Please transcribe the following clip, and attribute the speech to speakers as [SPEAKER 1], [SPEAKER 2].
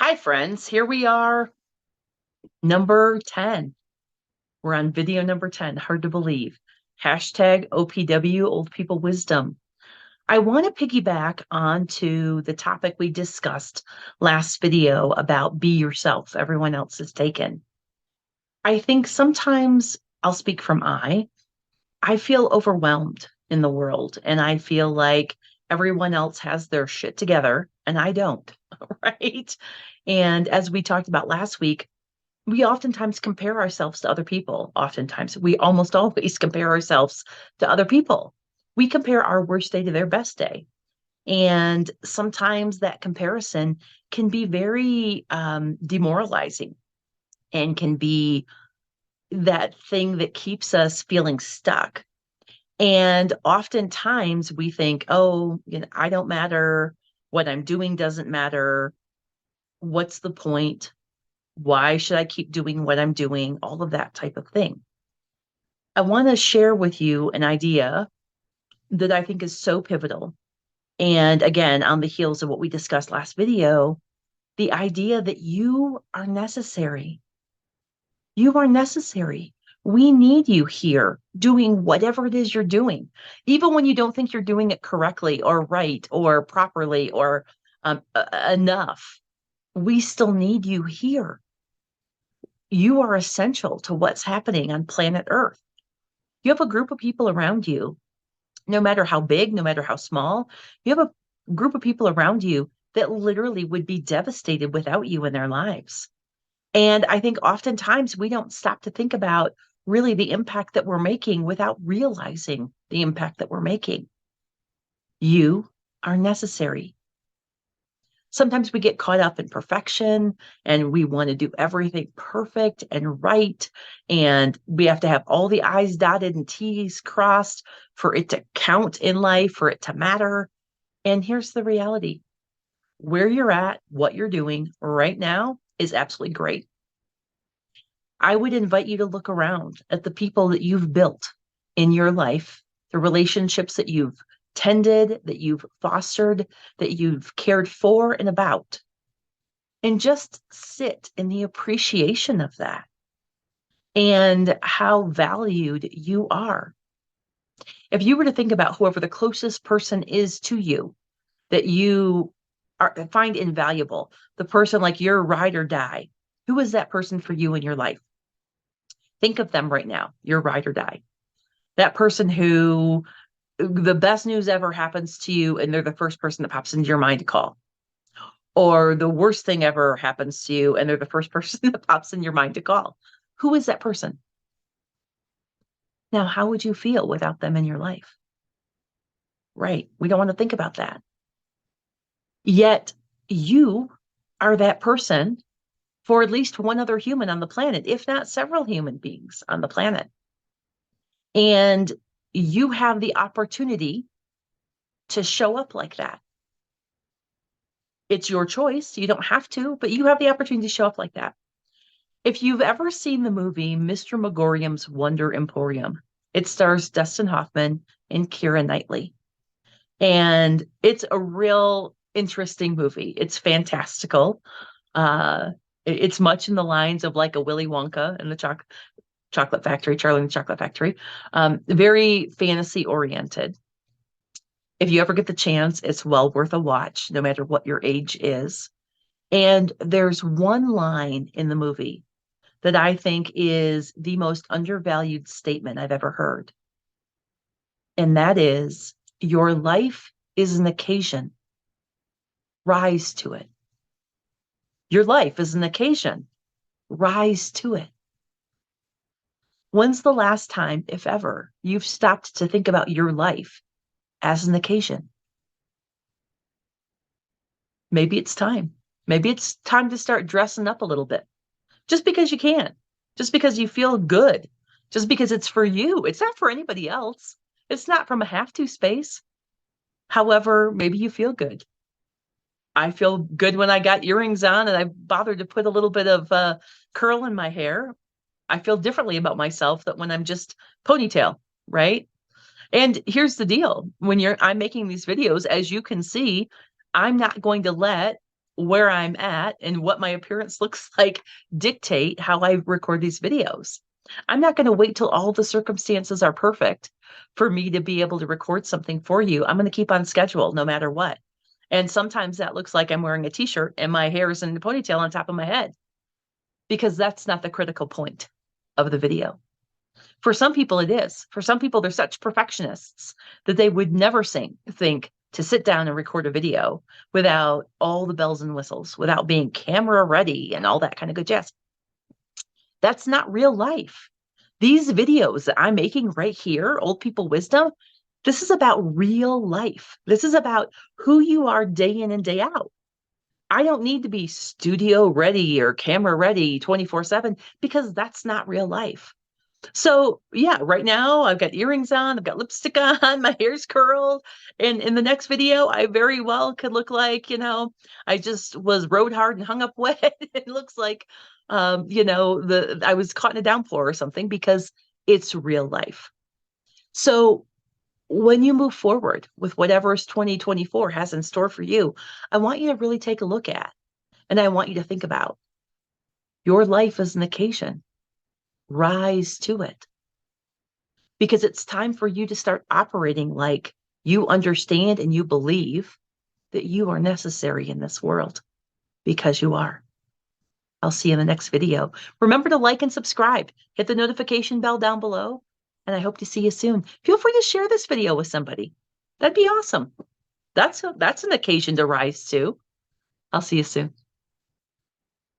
[SPEAKER 1] Hi, friends. Here we are, number 10. We're on video number 10. Hard to believe. Hashtag OPW, Old People Wisdom. I want to piggyback onto the topic we discussed last video about be yourself. Everyone else is taken. I think sometimes I'll speak from I feel overwhelmed in the world, and I feel like everyone else has their shit together and I don't, right? And as we talked about last week, we oftentimes compare ourselves to other people. Oftentimes, we almost always compare ourselves to other people. We compare our worst day to their best day. And sometimes that comparison can be very demoralizing and can be that thing that keeps us feeling stuck. And oftentimes we think, oh, I don't matter. What I'm doing doesn't matter. What's the point? Why should I keep doing what I'm doing? All of that type of thing. I want to share with you an idea that I think is so pivotal. And again, on the heels of what we discussed last video, the idea that you are necessary. You are necessary. We need you here doing whatever it is you're doing, even when you don't think you're doing it correctly or right or properly or enough. We still need you here. You are essential to what's happening on planet Earth. You have a group of people around you, no matter how big, no matter how small, you have a group of people around you that literally would be devastated without you in their lives. And I think oftentimes we don't stop to think about really the impact that we're making without realizing the impact that we're making. You are necessary. Sometimes we get caught up in perfection and we want to do everything perfect and right. And we have to have all the I's dotted and T's crossed for it to count in life, for it to matter. And here's the reality. Where you're at, what you're doing right now is absolutely great. I would invite you to look around at the people that you've built in your life, the relationships that you've tended, that you've fostered, that you've cared for and about, and just sit in the appreciation of that and how valued you are. If you were to think about whoever the closest person is to you that you find invaluable, the person like your ride or die, who is that person for you in your life? Think of them right now, your ride or die. That person who the best news ever happens to you and they're the first person that pops into your mind to call. Or the worst thing ever happens to you and they're the first person that pops in your mind to call. Who is that person? Now, how would you feel without them in your life? Right. We don't want to think about that. Yet you are that person for at least one other human on the planet, if not several human beings on the planet. And you have the opportunity to show up like that. It's your choice. You don't have to, but you have the opportunity to show up like that. If you've ever seen the movie Mr. Megorium's Wonder Emporium, it stars Dustin Hoffman and Keira Knightley. And it's a real interesting movie. It's fantastical. It's much in the lines of like a Willy Wonka and the Chocolate Factory, Charlie and the Chocolate Factory. Very fantasy oriented. If you ever get the chance, it's well worth a watch, no matter what your age is. And there's one line in the movie that I think is the most undervalued statement I've ever heard. And that is, your life is an occasion. Rise to it. Your life is an occasion. Rise to it. When's the last time, if ever, you've stopped to think about your life as an occasion? Maybe it's time. Maybe it's time to start dressing up a little bit. Just because you can. Just because you feel good. Just because it's for you. It's not for anybody else. It's not from a have-to space. However, maybe you feel good. I feel good when I got earrings on and I bothered to put a little bit of curl in my hair. I feel differently about myself than when I'm just ponytail, right? And here's the deal. I'm making these videos, as you can see, I'm not going to let where I'm at and what my appearance looks like dictate how I record these videos. I'm not going to wait till all the circumstances are perfect for me to be able to record something for you. I'm going to keep on schedule no matter what. And sometimes that looks like I'm wearing a t-shirt and my hair is in a ponytail on top of my head, because that's not the critical point of the video. For some people, it is. For some people, they're such perfectionists that they would never think to sit down and record a video without all the bells and whistles, without being camera ready and all that kind of good jazz. That's not real life. These videos that I'm making right here, Old People Wisdom, this is about real life. This is about who you are day in and day out. I don't need to be studio ready or camera ready 24/7, because that's not real life. So yeah, right now I've got earrings on, I've got lipstick on, my hair's curled. And in the next video, I very well could look like, I just was rode hard and hung up wet. It looks like, I was caught in a downpour or something, because it's real life. So when you move forward with whatever 2024 has in store for you, I want you to really take a look at, and I want you to think about your life as an occasion. Rise to it. Because it's time for you to start operating like you understand and you believe that you are necessary in this world, because you are. I'll see you in the next video. Remember to like and subscribe. Hit the notification bell down below, and I hope to see you soon. Feel free to share this video with somebody. That'd be awesome. That's an occasion to rise to. I'll see you soon.